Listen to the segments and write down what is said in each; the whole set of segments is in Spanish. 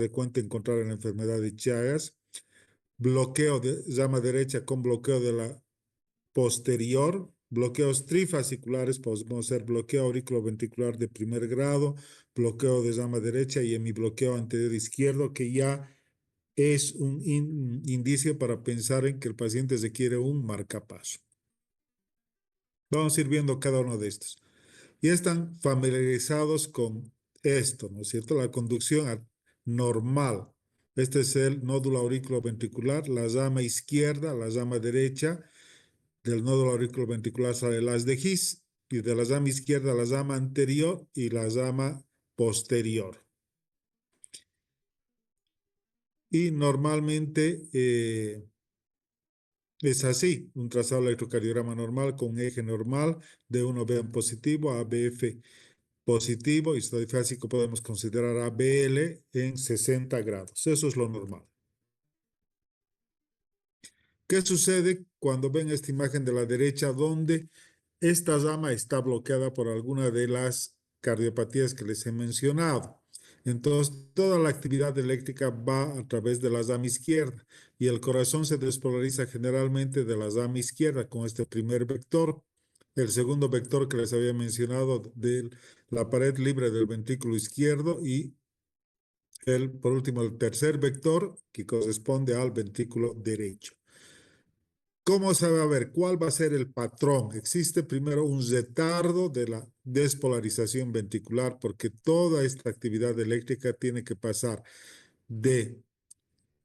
frecuente encontrar en la enfermedad de Chagas. Bloqueo de rama derecha con bloqueo de la posterior. Bloqueos trifasciculares, podemos ser bloqueo auriculoventricular de primer grado, bloqueo de rama derecha y hemibloqueo anterior izquierdo, que ya es un indicio para pensar en que el paciente requiere un marcapaso. Vamos a ir viendo cada uno de estos. Y están familiarizados con esto, ¿no es cierto? La conducción normal. Este es el nódulo auriculoventricular, la rama izquierda, la rama derecha. Del nódulo auriculoventricular sale el haz de His, y de la rama izquierda la rama anterior y la rama posterior. Y normalmente es así, un trazado electrocardiograma normal con un eje normal, D1B en positivo, ABF positivo, y estadifásico podemos considerar ABL en 60 grados. Eso es lo normal. ¿Qué sucede cuando ven esta imagen de la derecha donde esta rama está bloqueada por alguna de las cardiopatías que les he mencionado? Entonces, toda la actividad eléctrica va a través de la rama izquierda y el corazón se despolariza generalmente de la rama izquierda con este primer vector. El segundo vector que les había mencionado de la pared libre del ventrículo izquierdo y por último, el tercer vector que corresponde al ventrículo derecho. ¿Cómo se va a ver? ¿Cuál va a ser el patrón? Existe primero un retardo de la despolarización ventricular porque toda esta actividad eléctrica tiene que pasar de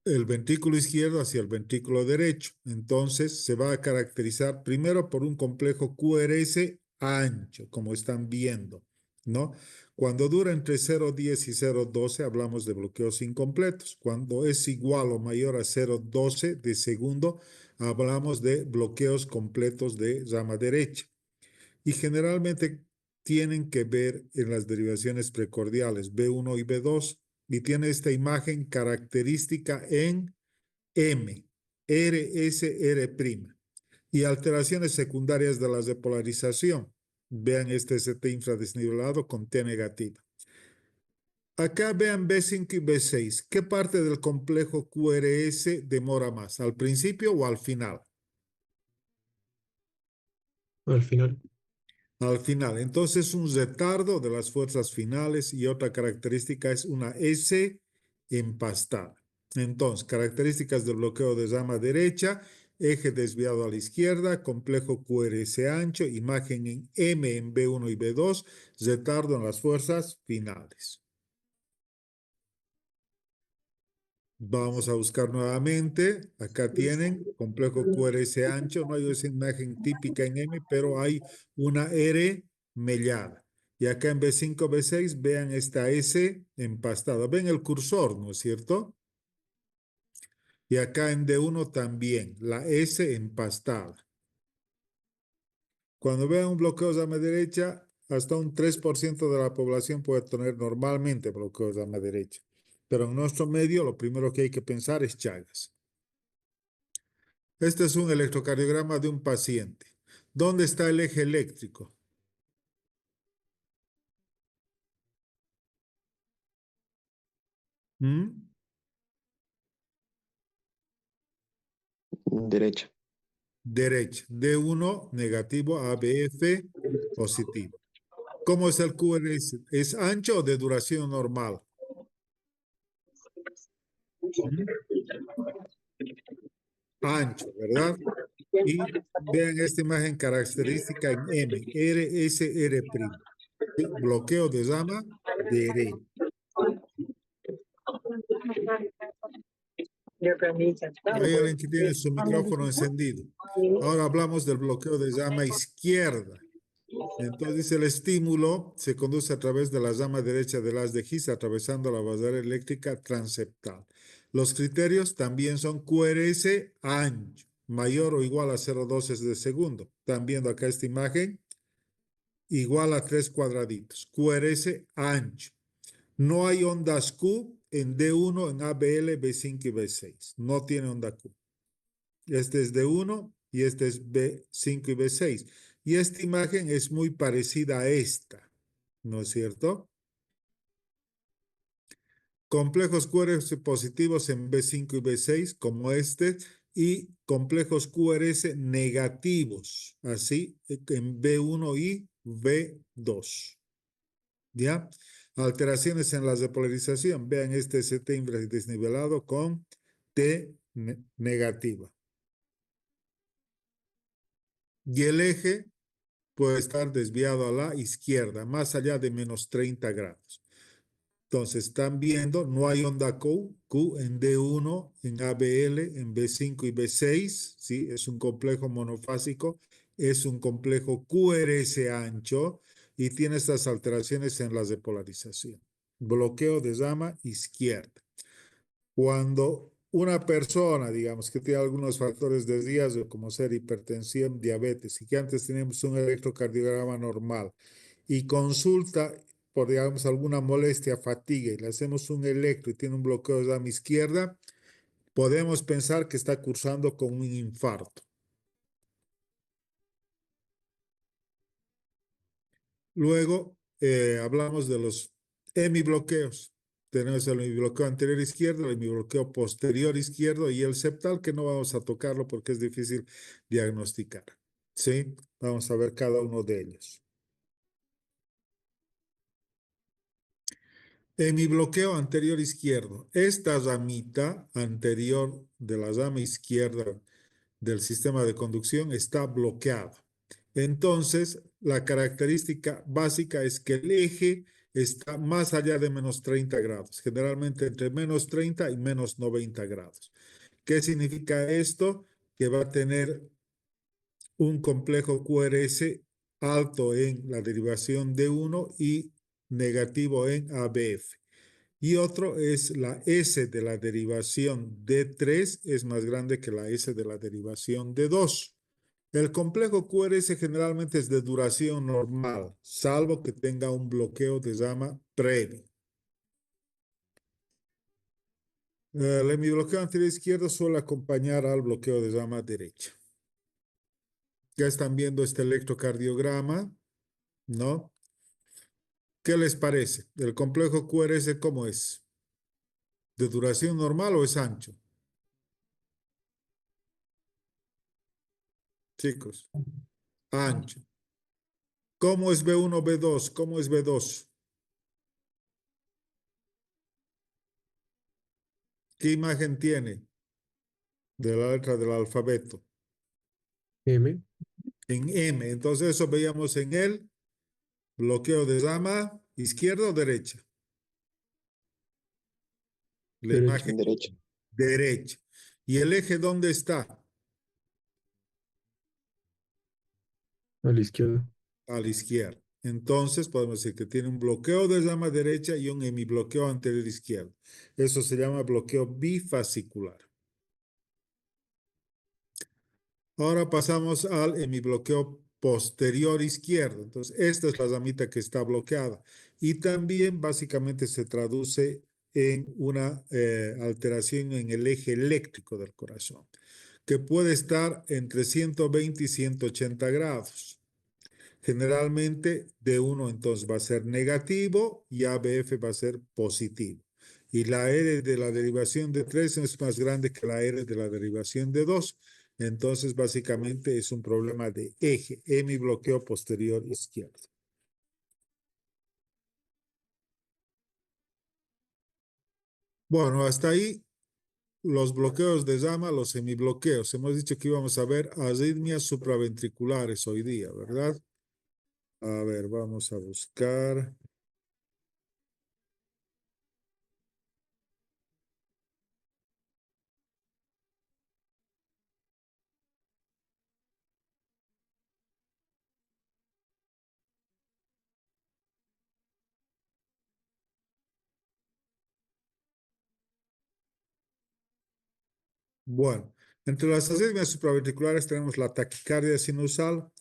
el ventrículo izquierdo hacia el ventrículo derecho. Entonces se va a caracterizar primero por un complejo QRS ancho, como están viendo, ¿no? Cuando dura entre 0,10 y 0,12 hablamos de bloqueos incompletos. Cuando es igual o mayor a 0,12 de segundo, hablamos de bloqueos completos de rama derecha. Y generalmente tienen que ver en las derivaciones precordiales B1 y B2 y tiene esta imagen característica en M, RSR', y alteraciones secundarias de la depolarización. Vean este ST infradesnivelado con T negativa. Acá vean B5 y B6. ¿Qué parte del complejo QRS demora más? ¿Al principio o al final? Al final. Al final. Entonces, un retardo de las fuerzas finales y otra característica es una S empastada. Entonces, características del bloqueo de rama derecha, eje desviado a la izquierda, complejo QRS ancho, imagen en M en B1 y B2, retardo en las fuerzas finales. Vamos a buscar nuevamente. Acá tienen complejo QRS ancho. No hay esa imagen típica en M, pero hay una R mellada. Y acá en B5, B6, vean esta S empastada. Ven el cursor, ¿no es cierto? Y acá en D1 también, la S empastada. Cuando vean un bloqueo de rama derecha, hasta un 3% de la población puede tener normalmente bloqueo de rama derecha. Pero en nuestro medio, lo primero que hay que pensar es Chagas. Este es un electrocardiograma de un paciente. ¿Dónde está el eje eléctrico? ¿Mm? Derecha. Derecha. D1 negativo, ABF positivo. ¿Cómo es el QRS? ¿Es ancho o de duración normal? ¿Mm? Ancho, ¿verdad? Y vean esta imagen característica en M, RSR'. ¿Sí? Bloqueo de rama derecha. Hay alguien que tiene su micrófono encendido. Ahora hablamos del bloqueo de rama izquierda. Entonces el estímulo se conduce a través de la rama derecha del haz de His, atravesando la barrera eléctrica transeptal. Los criterios también son QRS ancho, mayor o igual a 0,12 de segundo. Están viendo acá esta imagen, igual a 3 cuadraditos. QRS ancho. No hay ondas Q en D1, en ABL, B5 y B6. No tiene onda Q. Este es D1 y este es B5 y B6. Y esta imagen es muy parecida a esta, ¿no es cierto? complejos QRS positivos en B5 y B6, como este, y complejos QRS negativos, así en B1 y B2. ¿Ya? Alteraciones en las de polarización. Vean este ST desnivelado con T negativa. Y el eje puede estar desviado a la izquierda, más allá de menos 30 grados. Entonces, están viendo, no hay onda Q en D1, en ABL, en B5 y B6, ¿sí? Es un complejo monofásico, es un complejo QRS ancho y tiene estas alteraciones en las de polarización. Bloqueo de llama izquierda. Cuando una persona, digamos, que tiene algunos factores de riesgo, como ser hipertensión, diabetes, y que antes teníamos un electrocardiograma normal, y consulta por, digamos, alguna molestia, fatiga, y le hacemos un electro y tiene un bloqueo de llama izquierda, podemos pensar que está cursando con un infarto. Luego hablamos de los hemibloqueos. Tenemos el hemibloqueo anterior izquierdo, el hemibloqueo posterior izquierdo y el septal, que no vamos a tocarlo porque es difícil diagnosticar. ¿Sí? Vamos a ver cada uno de ellos. Hemibloqueo anterior izquierdo. Esta ramita anterior de la rama izquierda del sistema de conducción está bloqueada. Entonces, la característica básica es que el eje está más allá de menos 30 grados, generalmente entre menos 30 y menos 90 grados. ¿Qué significa esto? Que va a tener un complejo QRS alto en la derivación D1 y negativo en ABF. Y otro es la S de la derivación D3 es más grande que la S de la derivación D2. El complejo QRS generalmente es de duración normal, salvo que tenga un bloqueo de llama previo. El hemibloqueo anterior izquierdo suele acompañar al bloqueo de llama derecha. Ya están viendo este electrocardiograma, ¿no? ¿Qué les parece? ¿El complejo QRS cómo es? ¿De duración normal o es ancho? Chicos, ancho. ¿Cómo es B1, B2? ¿Cómo es B2? ¿Qué imagen tiene de la letra del alfabeto? M. En M. Entonces eso veíamos en el bloqueo de llama, izquierda o derecha. La Derecha. imagen Derecha. derecha. ¿Y el eje dónde está? A la izquierda. A la izquierda. Entonces podemos decir que tiene un bloqueo de llama derecha y un hemibloqueo anterior izquierdo. Eso se llama bloqueo bifascicular. Ahora pasamos al hemibloqueo posterior izquierdo. Entonces, esta es la ramita que está bloqueada. Y también básicamente se traduce en una alteración en el eje eléctrico del corazón, que puede estar entre 120 y 180 grados. Generalmente D1 entonces va a ser negativo y ABF va a ser positivo. Y la R de la derivación de 3 es más grande que la R de la derivación de 2. Entonces, básicamente es un problema de eje, hemibloqueo posterior izquierdo. Bueno, hasta ahí los bloqueos de llama, los semibloqueos. Hemos dicho que íbamos a ver arritmias supraventriculares hoy día, ¿verdad? A ver, vamos a buscar. Bueno, entre las arritmias supraventriculares tenemos la taquicardia sinusal,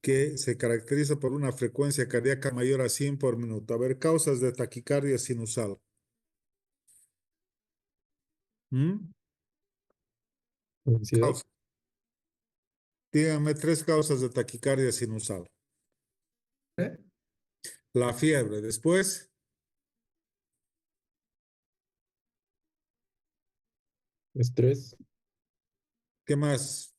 que se caracteriza por una frecuencia cardíaca mayor a 100 por minuto. A ver, causas de taquicardia sinusal. ¿Mm? Ansiedad. Causas. Díganme 3 causas de taquicardia sinusal. ¿Eh? La fiebre, después Estrés, ¿Qué más?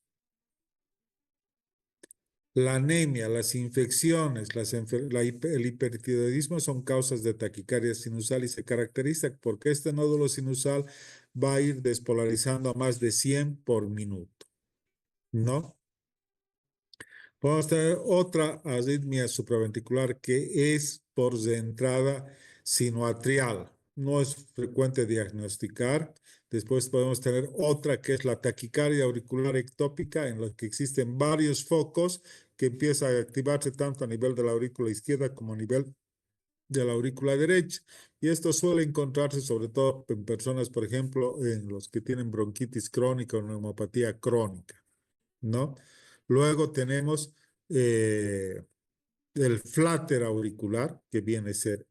La anemia, las infecciones, el hipertiroidismo son causas de taquicardia sinusal y se caracteriza porque este nódulo sinusal va a ir despolarizando a más de 100 por minuto, ¿no? Vamos a tener otra arritmia supraventricular que es por de entrada sinoatrial. No es frecuente diagnosticar. Después podemos tener otra que es la taquicardia auricular ectópica, en la que existen varios focos que empiezan a activarse tanto a nivel de la aurícula izquierda como a nivel de la aurícula derecha. Y esto suele encontrarse sobre todo en personas, por ejemplo, en los que tienen bronquitis crónica o neumopatía crónica, ¿no? Luego tenemos eh, el flatter auricular, que viene a ser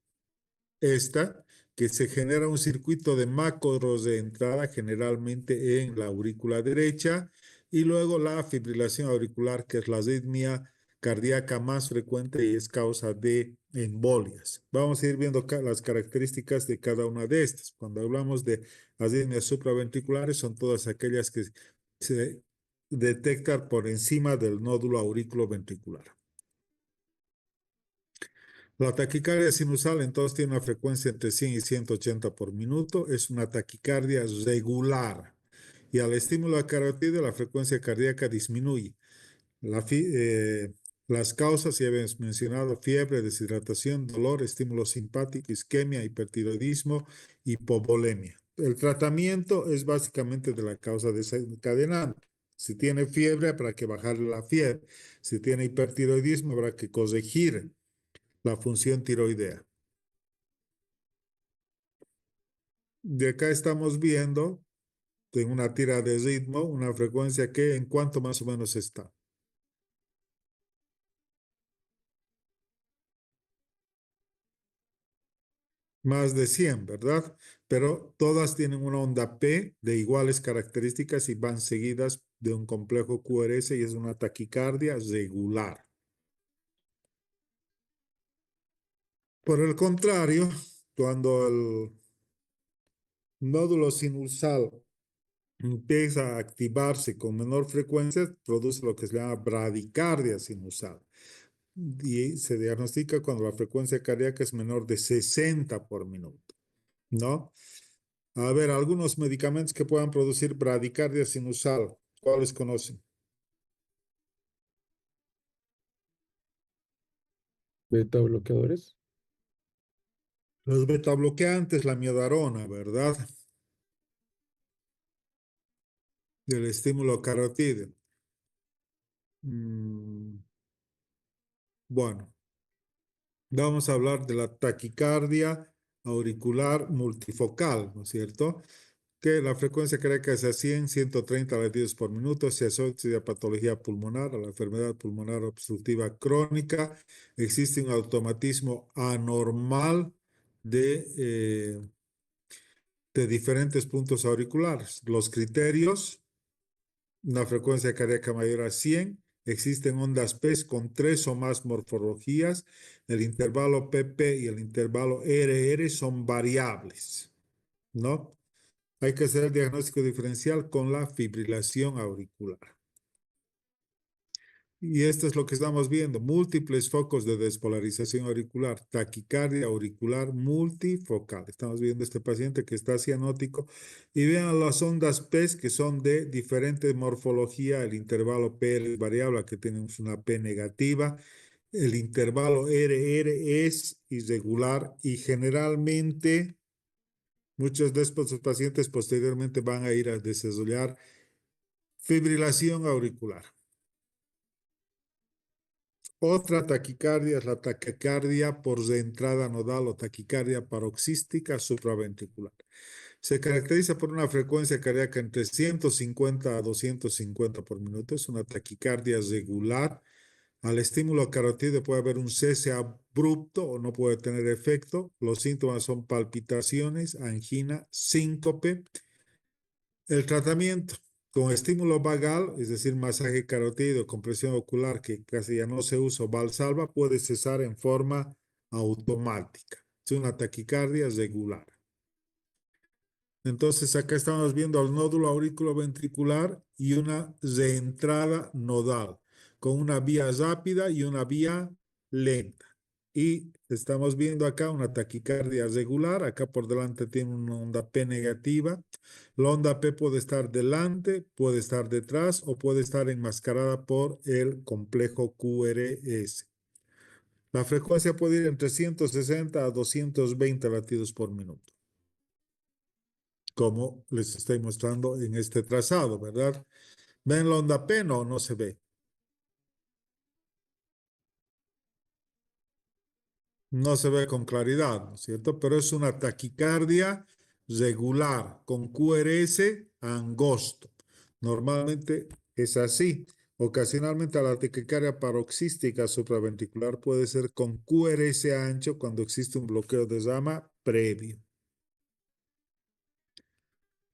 esta, que se genera un circuito de macros de entrada generalmente en la aurícula derecha, y luego la fibrilación auricular, que es la arritmia cardíaca más frecuente y es causa de embolias. Vamos a ir viendo las características de cada una de estas. Cuando hablamos de arritmias supraventriculares, son todas aquellas que se detectan por encima del nódulo auriculoventricular. La taquicardia sinusal entonces tiene una frecuencia entre 100 y 180 por minuto. Es una taquicardia regular. Y al estímulo a carotidia la frecuencia cardíaca disminuye. La las causas, ya habíamos mencionado, fiebre, deshidratación, dolor, estímulo simpático, isquemia, hipertiroidismo, hipovolemia. El tratamiento es básicamente de la causa desencadenante. Si tiene fiebre, habrá que bajarle la fiebre. Si tiene hipertiroidismo, habrá que corregir la función tiroidea. De acá estamos viendo en una tira de ritmo una frecuencia que en cuánto más o menos está. Más de 100, ¿verdad? Pero todas tienen una onda P de iguales características y van seguidas de un complejo QRS y es una taquicardia regular. Por el contrario, cuando el nódulo sinusal empieza a activarse con menor frecuencia, produce lo que se llama bradicardia sinusal. Y se diagnostica cuando la frecuencia cardíaca es menor de 60 por minuto, ¿no? A ver, algunos medicamentos que puedan producir bradicardia sinusal, ¿cuáles conocen? beta bloqueadores, Los betabloqueantes, la miodarona, ¿verdad? Del estímulo carotídeo. Mm, bueno, vamos a hablar de la taquicardia auricular multifocal, ¿no es cierto? Que la frecuencia cardíaca es a 100, 130 latidos por minuto, se asocia a patología pulmonar, a la enfermedad pulmonar obstructiva crónica. Existe un automatismo anormal de diferentes puntos auriculares. Los criterios, una frecuencia cardíaca mayor a 100, existen ondas P con tres o más morfologías, el intervalo PP y el intervalo RR son variables, ¿no? Hay que hacer el diagnóstico diferencial con la fibrilación auricular. Y esto es lo que estamos viendo, múltiples focos de despolarización auricular, taquicardia auricular multifocal. Estamos viendo este paciente que está cianótico y vean las ondas P que son de diferente morfología, el intervalo PR es variable, que tenemos una P negativa, el intervalo RR es irregular y generalmente muchos de estos pacientes posteriormente van a ir a desarrollar fibrilación auricular. Otra taquicardia es la taquicardia por entrada nodal o taquicardia paroxística supraventricular. Se caracteriza por una frecuencia cardíaca entre 150 a 250 por minuto. Es una taquicardia regular. Al estímulo carotídeo puede haber un cese abrupto o no puede tener efecto. Los síntomas son palpitaciones, angina, síncope. El tratamiento con estímulo vagal, es decir, masaje carotídeo, compresión ocular, que casi ya no se usa, valsalva, puede cesar en forma automática. Es una taquicardia regular. Entonces acá estamos viendo el nódulo auriculoventricular y una reentrada nodal con una vía rápida y una vía lenta. Y estamos viendo acá una taquicardia regular. Acá por delante tiene una onda P negativa. La onda P puede estar delante, puede estar detrás o puede estar enmascarada por el complejo QRS. La frecuencia puede ir entre 160 a 220 latidos por minuto, como les estoy mostrando en este trazado, ¿verdad? ¿Ven la onda P? No, no se ve. No se ve con claridad, ¿no es cierto? Pero es una taquicardia regular con QRS angosto. Normalmente es así. Ocasionalmente la taquicardia paroxística supraventricular puede ser con QRS ancho cuando existe un bloqueo de rama previo.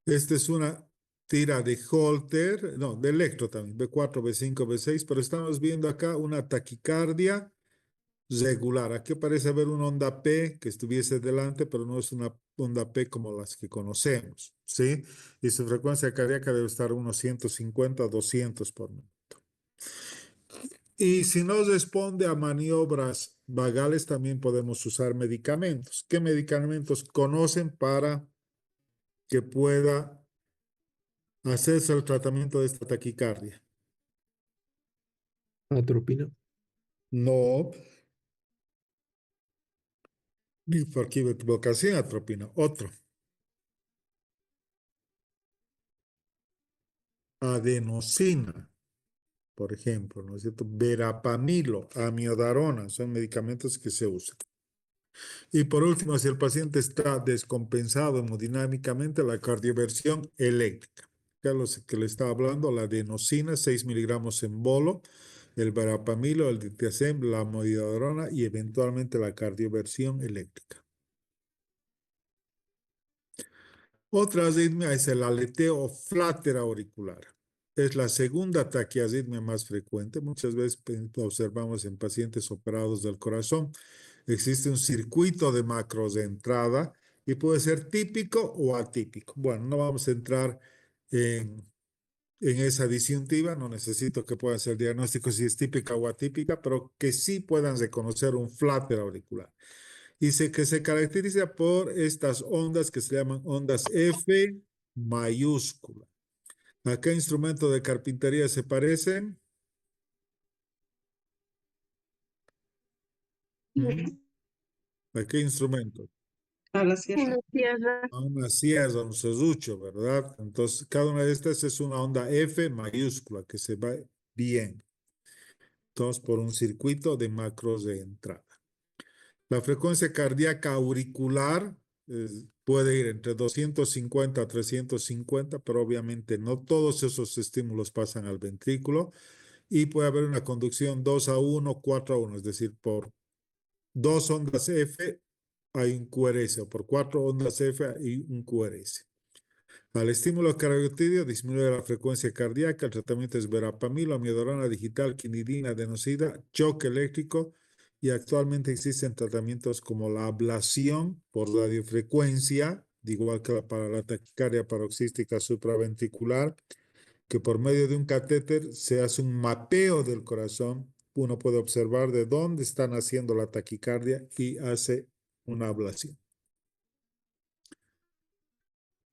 Esta es una tira de Holter, no, de electro también, B4, B5, B6, pero estamos viendo acá una taquicardia regular. Aquí parece haber una onda P que estuviese delante, pero no es una onda P como las que conocemos, ¿sí? Y su frecuencia cardíaca debe estar unos 150 a 200 por minuto. Y si no responde a maniobras vagales, también podemos usar medicamentos. ¿Qué medicamentos conocen para que pueda hacerse el tratamiento de esta taquicardia? Atropina. No, ni por equivocación atropina. Otro, adenosina, por ejemplo, ¿no es cierto? Verapamilo, amiodarona, son medicamentos que se usan. Y por último, si el paciente está descompensado hemodinámicamente, la cardioversión eléctrica. Ya lo que le estaba hablando, la adenosina, 6 miligramos en bolo, el verapamilo, el diltiazem, la amiodarona y eventualmente la cardioversión eléctrica. Otra arritmia es el aleteo fláter auricular. Es la segunda taquiarritmia más frecuente. Muchas veces observamos en pacientes operados del corazón. Existe un circuito de macros de entrada y puede ser típico o atípico. Bueno, no vamos a entrar en esa disyuntiva. No necesito que puedan ser diagnósticos si es típica o atípica, pero que sí puedan reconocer un fláter auricular. Y que se caracteriza por estas ondas que se llaman ondas F mayúscula. ¿A qué instrumento de carpintería se parecen? ¿Mm? ¿A qué instrumento? A la sierra. En la tierra. A una sierra, un serrucho, ¿verdad? Entonces, cada una de estas es una onda F mayúscula que se va bien. Entonces, por un circuito de macros de entrada. La frecuencia cardíaca auricular puede ir entre 250 a 350, pero obviamente no todos esos estímulos pasan al ventrículo y puede haber una conducción 2:1, 4:1, es decir, por 2 ondas F hay un QRS o por 4 ondas F hay un QRS. Al estímulo cariotidio disminuye la frecuencia cardíaca. El tratamiento es verapamilo, amiodarona digital, quinidina, adenosina, choque eléctrico y actualmente existen tratamientos como la ablación por radiofrecuencia, igual que para la taquicardia paroxística supraventricular, que por medio de un catéter se hace un mapeo del corazón. Uno puede observar de dónde está naciendo la taquicardia y hace una ablación.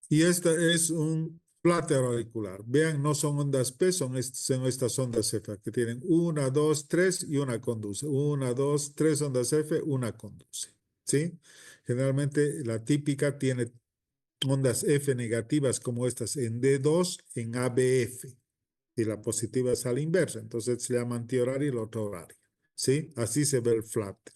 Y esta es un flater auricular. Vean, no son ondas P, son estas ondas F, que tienen 1, 2, 3 y una conduce. 1, 2, 3 ondas F, una conduce. ¿Sí? Generalmente la típica tiene ondas F negativas como estas en D2, en ABF. Y la positiva es a la inversa. Entonces se llama antihoraria y la otra horaria. ¿Sí? Así se ve el flater.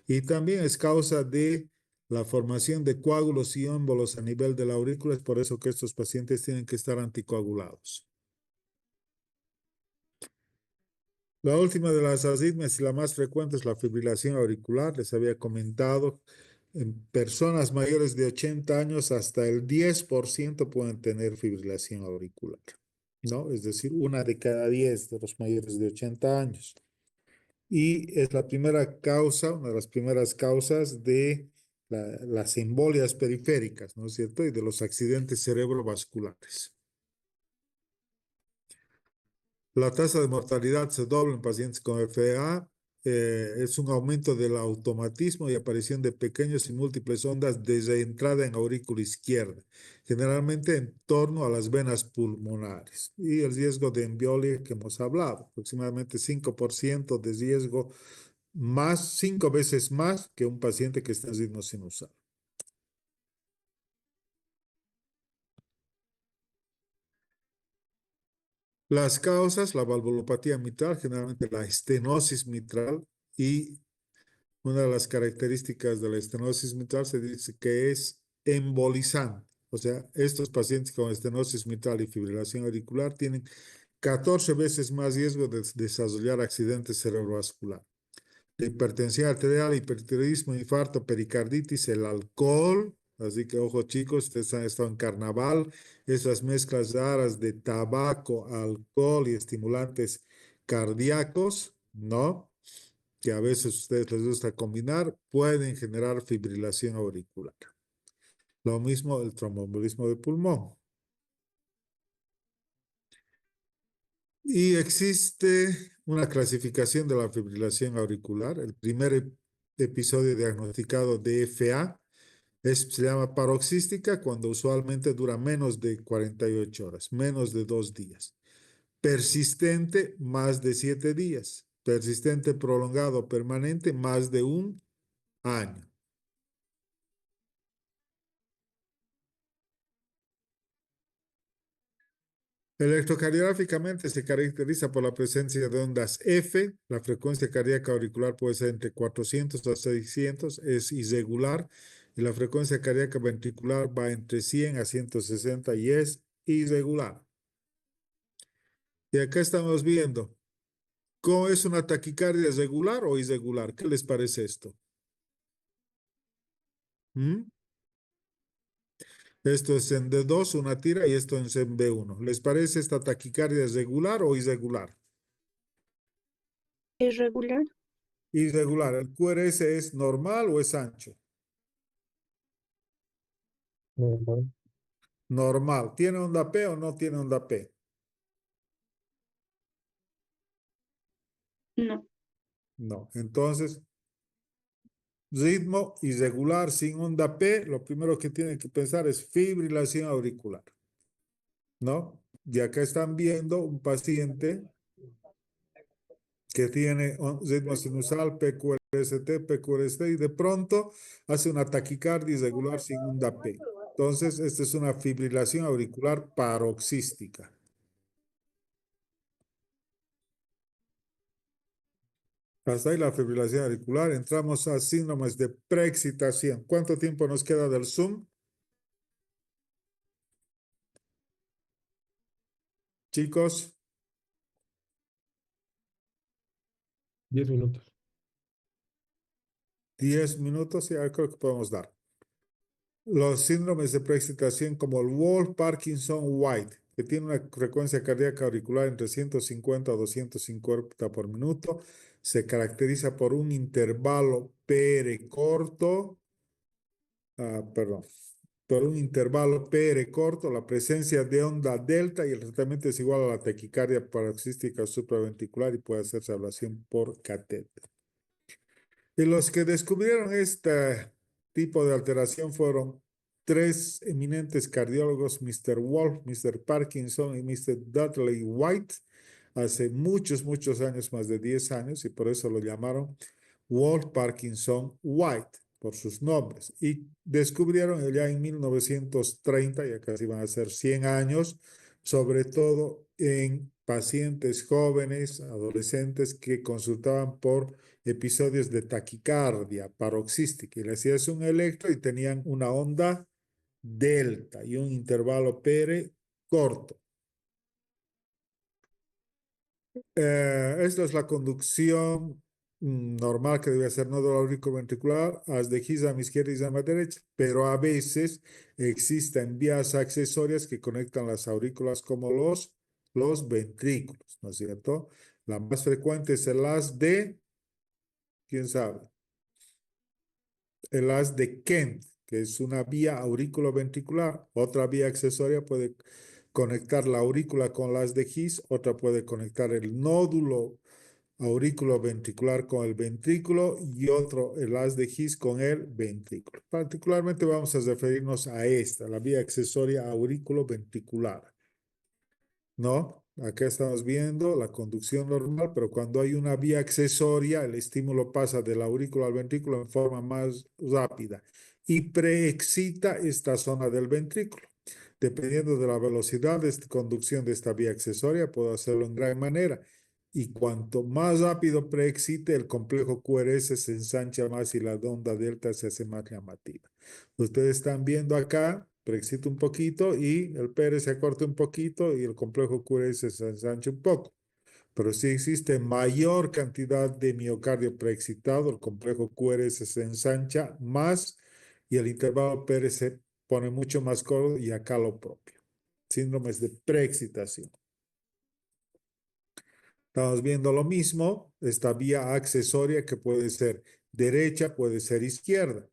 Y también es causa de la formación de coágulos y émbolos a nivel de la aurícula. Es por eso que estos pacientes tienen que estar anticoagulados. La última de las arritmias y la más frecuente es la fibrilación auricular. Les había comentado, en personas mayores de 80 años hasta el 10% pueden tener fibrilación auricular, ¿no? Es decir, 1 de cada 10 de los mayores de 80 años. Y es la primera causa, una de las primeras causas de las embolias periféricas, ¿no es cierto? Y de los accidentes cerebrovasculares. La tasa de mortalidad se dobla en pacientes con FA. Es un aumento del automatismo y aparición de pequeños y múltiples ondas desde entrada en aurícula izquierda, generalmente en torno a las venas pulmonares. Y el riesgo de embolia que hemos hablado, aproximadamente 5% de riesgo, más, 5 veces más que un paciente que está en ritmo sinusal. Las causas, la valvulopatía mitral, generalmente la estenosis mitral, y una de las características de la estenosis mitral se dice que es embolizante. O sea, estos pacientes con estenosis mitral y fibrilación auricular tienen 14 veces más riesgo de desarrollar accidentes cerebrovasculares. La hipertensión arterial, hipertiroidismo, infarto, pericarditis, el alcohol. Así que, ojo chicos, ustedes han estado en carnaval, esas mezclas raras de tabaco, alcohol y estimulantes cardíacos, ¿no? Que a veces a ustedes les gusta combinar, pueden generar fibrilación auricular. Lo mismo el tromboembolismo de pulmón. Y existe una clasificación de la fibrilación auricular. El primer episodio diagnosticado de FA se llama paroxística cuando usualmente dura menos de 48 horas, menos de 2 días. Persistente, más de 7 días. Persistente, prolongado, permanente, más de un año. Electrocardiográficamente se caracteriza por la presencia de ondas F. La frecuencia cardíaca auricular puede ser entre 400 a 600, es irregular. Y la frecuencia cardíaca ventricular va entre 100 a 160 y es irregular. Y acá estamos viendo cómo es una taquicardia regular o irregular. ¿Qué les parece esto? ¿Mm? Esto es en D2, una tira, y esto es en B1. ¿Les parece esta taquicardia regular o irregular? Irregular. Irregular. ¿El QRS es normal o es ancho? Normal. Normal. ¿Tiene onda P o no tiene onda P? No. No. Entonces, ritmo irregular sin onda P, lo primero que tienen que pensar es fibrilación auricular, ¿no? Y acá están viendo un paciente que tiene un ritmo sinusal, PQRST, PQRST, y de pronto hace una taquicardia irregular sin onda P. Entonces, esta es una fibrilación auricular paroxística. Hasta ahí la fibrilación auricular. Entramos a síndromes de preexcitación. ¿Cuánto tiempo nos queda del Zoom? Chicos, 10 minutos. 10 minutos, ya creo que podemos dar. Los síndromes de preexcitación como el Wolff, Parkinson, White, que tiene una frecuencia cardíaca auricular entre 150 a 250 por minuto, se caracteriza por un intervalo PR corto, perdón, por un intervalo PR corto, la presencia de onda delta, y el tratamiento es igual a la taquicardia paroxística supraventricular y puede hacerse ablación por catéter. Y los que descubrieron este tipo de alteración fueron tres eminentes cardiólogos, Mr. Wolf, Mr. Parkinson y Mr. Dudley White, hace muchos, muchos años, más de 10 años, y por eso lo llamaron Wolf, Parkinson, White, por sus nombres. Y descubrieron ya en 1930, ya casi van a ser 100 años, sobre todo en pacientes jóvenes, adolescentes que consultaban por episodios de taquicardia paroxística y le hacías un electro y tenían una onda delta y un intervalo PR corto. Esta es la conducción normal que debe ser nódulo auriculoventricular, haz de Gizam izquierda y Gizam derecha, pero a veces existen vías accesorias que conectan las aurículas como los ventrículos, ¿no es cierto? La más frecuente es el haz de, ¿quién sabe? el haz de Kent, que es una vía aurículo-ventricular. Otra vía accesoria puede conectar la aurícula con las de His, otra puede conectar el nódulo aurículo ventricular con el ventrículo y otro el haz de His con el ventrículo. Particularmente vamos a referirnos a esta, la vía accesoria aurículo ventricular. ¿No? Acá estamos viendo la conducción normal, pero cuando hay una vía accesoria, el estímulo pasa del aurículo al ventrículo en forma más rápida y preexcita esta zona del ventrículo. Dependiendo de la velocidad de conducción de esta vía accesoria, puedo hacerlo en gran manera. Y cuanto más rápido preexcite, el complejo QRS se ensancha más y la onda delta se hace más llamativa. Ustedes están viendo acá, preexcita un poquito y el PR se acorta un poquito y el complejo QRS se ensancha un poco. Pero si existe mayor cantidad de miocardio preexcitado, el complejo QRS se ensancha más y el intervalo PR se pone mucho más corto y acá lo propio. Síndromes de preexcitación. Estamos viendo lo mismo, esta vía accesoria que puede ser derecha, puede ser izquierda.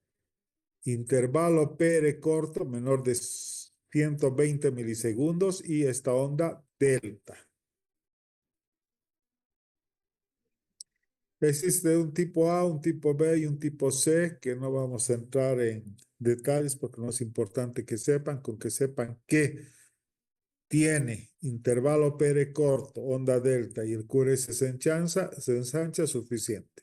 Intervalo PR corto, menor de 120 milisegundos y esta onda delta. Existe un tipo A, un tipo B y un tipo C que no vamos a entrar en detalles porque no es importante que sepan, con que sepan que tiene intervalo PR corto, onda delta y el QRS se ensancha suficiente.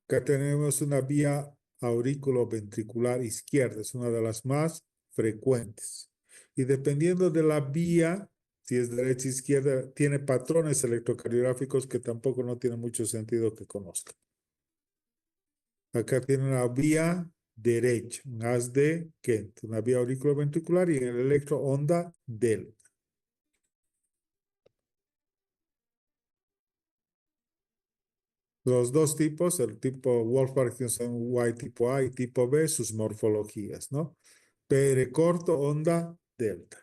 Acá tenemos una vía aurículo-ventricular izquierda, es una de las más frecuentes. Y dependiendo de la vía, si es derecha o izquierda, tiene patrones electrocardiográficos que tampoco no tiene mucho sentido que conozcan. Acá tiene una vía derecha, un haz de Kent, una vía auriculoventricular y el electro onda delta. Los dos tipos, el tipo Wolf-Parkinson-White tipo A y tipo B, sus morfologías, ¿no? PR corto, onda delta.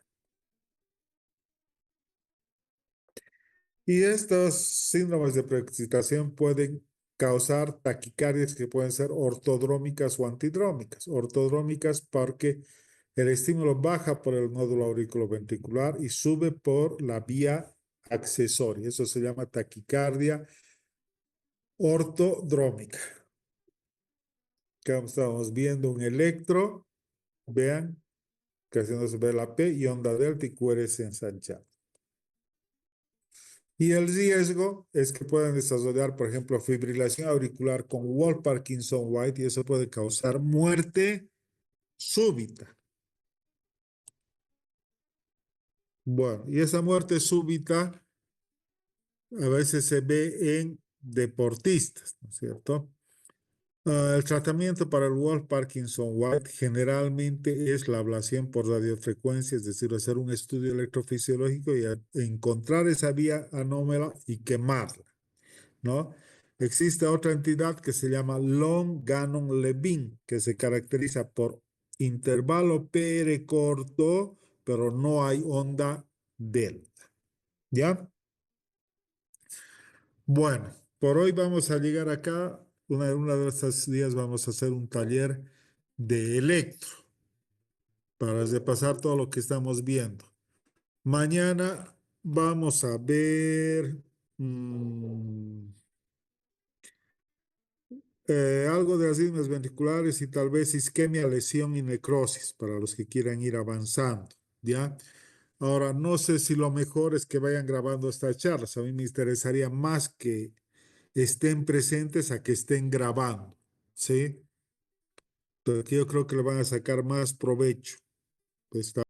Y estos síndromes de preexcitación pueden causar taquicardias que pueden ser ortodrómicas o antidrómicas. Ortodrómicas porque el estímulo baja por el nódulo auriculoventricular y sube por la vía accesoria. Eso se llama taquicardia ortodrómica. Acá estamos viendo un electro, vean, que haciéndose ver la P y onda delta y QRS ensanchado. Y el riesgo es que puedan desarrollar, por ejemplo, fibrilación auricular con Wolff-Parkinson-White y eso puede causar muerte súbita. Bueno, y esa muerte súbita a veces se ve en deportistas, ¿no es cierto? El tratamiento para el Wolff-Parkinson-White generalmente es la ablación por radiofrecuencia, es decir, hacer un estudio electrofisiológico y encontrar esa vía anómala y quemarla, ¿no? Existe otra entidad que se llama Long-Gannon-Levin, que se caracteriza por intervalo PR corto, pero no hay onda delta, ¿ya? Bueno, por hoy vamos a llegar acá. Una de estos días vamos a hacer un taller de electro para repasar todo lo que estamos viendo. Mañana vamos a ver algo de las líneas ventriculares y tal vez isquemia, lesión y necrosis para los que quieran ir avanzando, ¿ya? Ahora, no sé si lo mejor es que vayan grabando estas charlas. A mí me interesaría más que estén presentes a que estén grabando, ¿sí? Porque yo creo que le van a sacar más provecho. Pues,